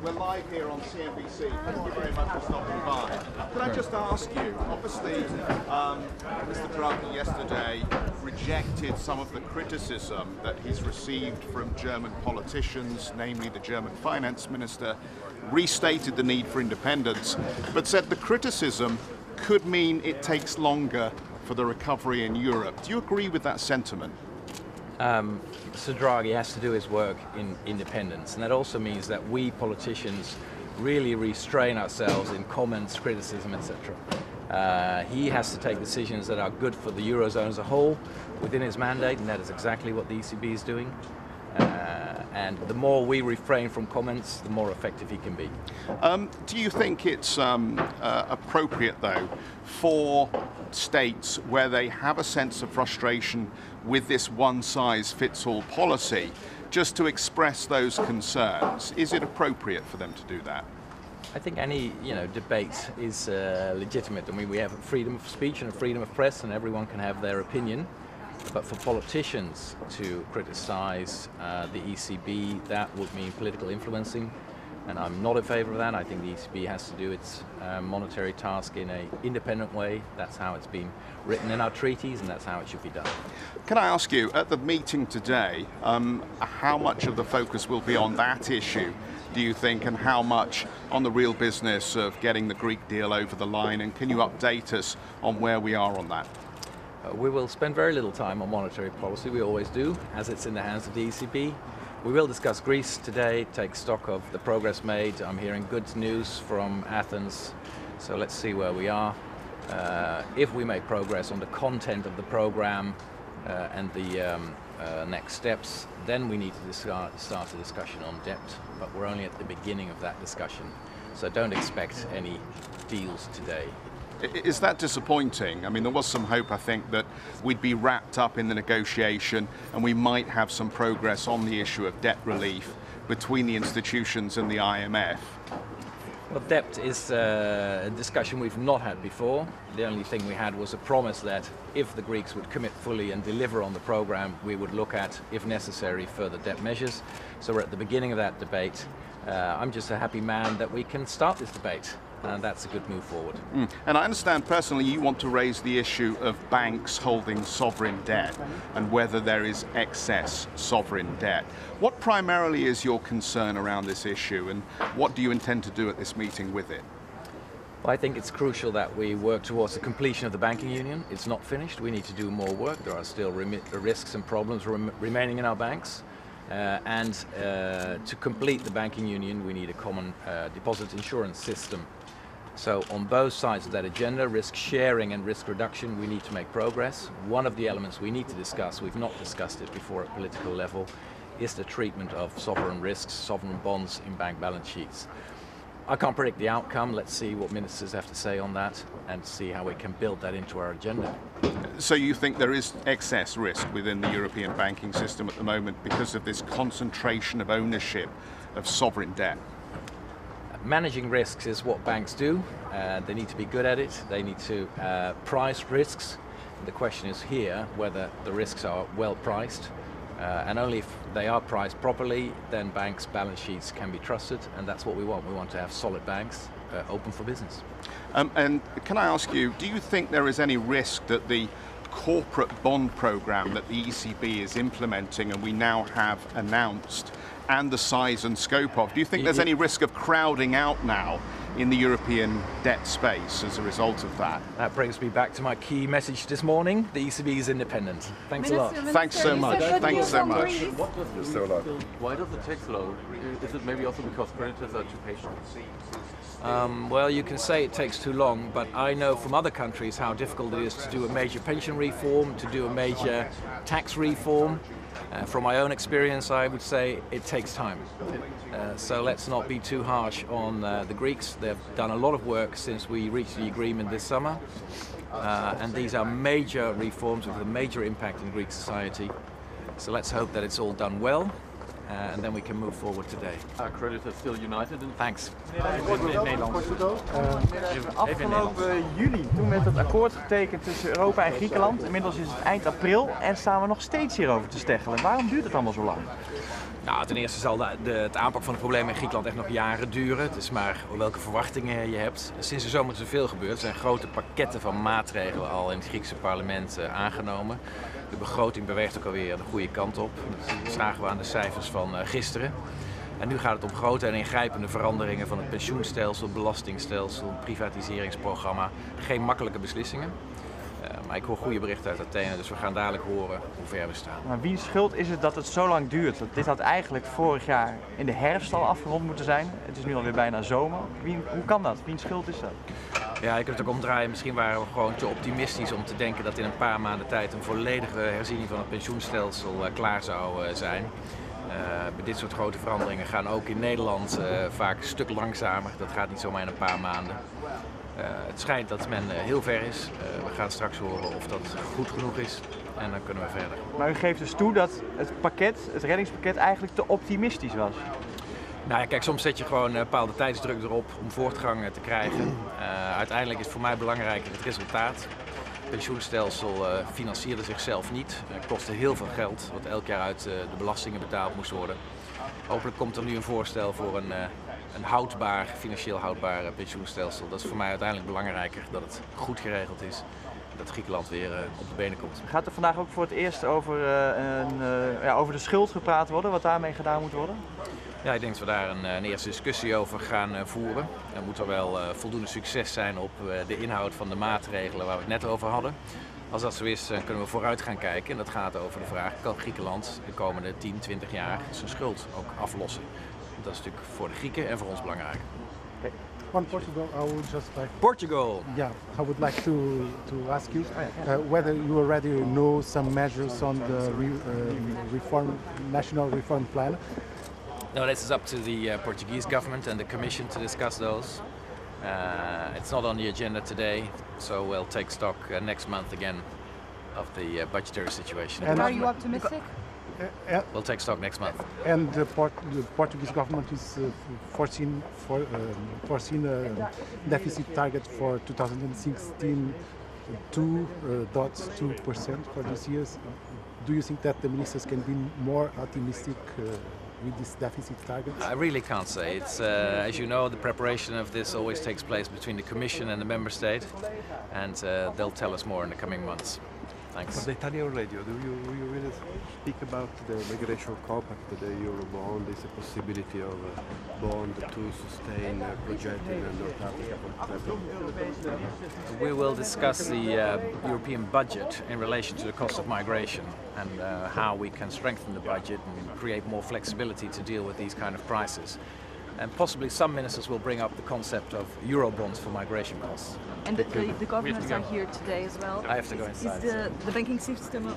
We're live here on CNBC. Thank you very much for stopping by. Can I just ask you, obviously, Mr. Draghi yesterday rejected some of the criticism that he's received from German politicians, namely the German finance minister, restated the need for independence, but said the criticism could mean it takes longer for the recovery in Europe. Do you agree with that sentiment? Mr. Draghi has to do his work in independence, and that also means that we politicians really restrain ourselves in comments, criticism, etc. He has to take decisions that are good for the Eurozone as a whole within his mandate, and that is exactly what the ECB is doing. And the more we refrain from comments, the more effective he can be. Do you think it's appropriate, though, for states where they have a sense of frustration with this one-size-fits-all policy just to express those concerns? Is it appropriate for them to do that? I think any debate is legitimate. I mean, we have freedom of speech and a freedom of press, and everyone can have their opinion. But for politicians to criticize the ECB, that would mean political influencing, and I'm not in favor of that. I think the ECB has to do its monetary task in an independent way. That's how it's been written in our treaties, and that's how it should be done. Can I ask you, at the meeting today, how much of the focus will be on that issue, do you think, and how much on the real business of getting the Greek deal over the line, and can you update us on where we are on that? We will spend very little time on monetary policy, we always do, as it's in the hands of the ECB. We will discuss Greece today, take stock of the progress made. I'm hearing good news from Athens, so let's see where we are. If we make progress on the content of the program and the next steps, then we need to start a discussion on debt, but we're only at the beginning of that discussion, so don't expect any deals today. Is that disappointing? I mean, there was some hope, I think, that we'd be wrapped up in the negotiation and we might have some progress on the issue of debt relief between the institutions and the IMF. Well, debt is a discussion we've not had before. The only thing we had was a promise that if the Greeks would commit fully and deliver on the program, we would look at, if necessary, further debt measures. So we're at the beginning of that debate. I'm just a happy man that we can start this debate. And that's a good move forward. And I understand personally you want to raise the issue of banks holding sovereign debt and whether there is excess sovereign debt. What primarily is your concern around this issue, and what do you intend to do at this meeting with it? Well, I think it's crucial that we work towards the completion of the banking union. It's not finished. We need to do more work. There are still risks and problems remaining in our banks. And to complete the banking union, we need a common deposit insurance system. So on both sides of that agenda, risk sharing and risk reduction, we need to make progress. One of the elements we need to discuss, we've not discussed it before at political level, is the treatment of sovereign risks, sovereign bonds in bank balance sheets. I can't predict the outcome. Let's see what ministers have to say on that and see how we can build that into our agenda. So you think there is excess risk within the European banking system at the moment because of this concentration of ownership of sovereign debt? Managing risks is what banks do. They need to be good at it. They need to price risks. The question is here whether the risks are well priced. And only if they are priced properly, then banks' balance sheets can be trusted, and that's what we want. We want to have solid banks open for business. And can I ask you, do you think there is any risk that the corporate bond program that the ECB is implementing and we now have announced, and the size and scope of, do you think there's any risk of crowding out now in the European debt space as a result of that? That brings me back to my key message this morning. The ECB is independent. Thanks a lot. Thanks so much. Thanks so much. Why does it take so long? Is it maybe also because creditors are too patient? Well, you can say it takes too long, but I know from other countries how difficult it is to do a major pension reform, to do a major tax reform. From my own experience, I would say it takes time. So let's not be too harsh on the Greeks. They've done a lot of work since we reached the agreement this summer. And these are major reforms with a major impact in Greek society. So let's hope that it's all done well. And then we can move forward today. Are creditors still united? Thanks. Afgelopen juli, toen werd het akkoord getekend tussen Europa en Griekenland. Inmiddels is het eind april en staan we nog steeds hierover te steggelen. Waarom duurt het allemaal zo lang? Nou, ten eerste zal het aanpak van de problemen in Griekenland echt nog jaren duren. Het is maar welke verwachtingen je hebt. Sinds de zomer is er veel gebeurd. Er zijn grote pakketten van maatregelen al in het Griekse parlement aangenomen. De begroting beweegt ook alweer de goede kant op. Dat zagen we aan de cijfers van gisteren. En nu gaat het om grote en ingrijpende veranderingen van het pensioenstelsel, belastingstelsel, privatiseringsprogramma. Geen makkelijke beslissingen. Maar ik hoor goede berichten uit Athene, dus we gaan dadelijk horen hoe ver we staan. Maar wiens schuld is het dat het zo lang duurt? Want dit had eigenlijk vorig jaar in de herfst al afgerond moeten zijn. Het is nu alweer bijna zomer. Hoe kan dat? Wiens schuld is dat? Ja, je kunt het ook omdraaien. Misschien waren we gewoon te optimistisch om te denken dat in een paar maanden tijd een volledige herziening van het pensioenstelsel klaar zou zijn. Bij dit soort grote veranderingen gaan ook in Nederland vaak een stuk langzamer. Dat gaat niet zomaar in een paar maanden. Het schijnt dat men heel ver is. We gaan straks horen of dat goed genoeg is en dan kunnen we verder. Maar u geeft dus toe dat het reddingspakket eigenlijk te optimistisch was. Nou ja, kijk, soms zet je gewoon een bepaalde tijdsdruk erop om voortgang te krijgen. Uiteindelijk is voor mij belangrijker het resultaat. Het pensioenstelsel financierde zichzelf niet. Het kostte heel veel geld, wat elk jaar uit de belastingen betaald moest worden. Hopelijk komt er nu een voorstel voor een financieel houdbaar pensioenstelsel. Dat is voor mij uiteindelijk belangrijker, dat het goed geregeld is. Dat Griekenland weer op de benen komt. Gaat er vandaag ook voor het eerst over de schuld gepraat worden, wat daarmee gedaan moet worden? Ja, ik denk dat we daar een eerste discussie over gaan voeren. Er moet er wel voldoende succes zijn op de inhoud van de maatregelen waar we het net over hadden. Als dat zo is, dan kunnen we vooruit gaan kijken. En dat gaat over de vraag, kan Griekenland de komende 10, 20 jaar zijn schuld ook aflossen? Dat is natuurlijk voor de Grieken en voor ons belangrijk. Okay. On Portugal, I would just like. Portugal. Yeah, I would like to ask you whether you already know some measures on the national reform plan. No, this is up to the Portuguese government and the Commission to discuss those. It's not on the agenda today, so we'll take stock next month again of the budgetary situation. And are you optimistic? We'll take stock next month. And the Portuguese government is foreseen a deficit target for 2016 2.2% for this year. Do you think that the ministers can be more optimistic with this deficit target? I really can't say. It's as you know, the preparation of this always takes place between the Commission and the Member State, and they'll tell us more in the coming months. Thanks. For the Italian radio, do you really speak about the migration compact, the Eurobond, is a possibility of a bond to sustain projects in North Africa, for example? We will discuss the European budget in relation to the cost of migration and how we can strengthen the budget and create more flexibility to deal with these kind of crises. And possibly some ministers will bring up the concept of Eurobonds for migration costs. And the governments are here today as well. I have to go inside. Is the banking system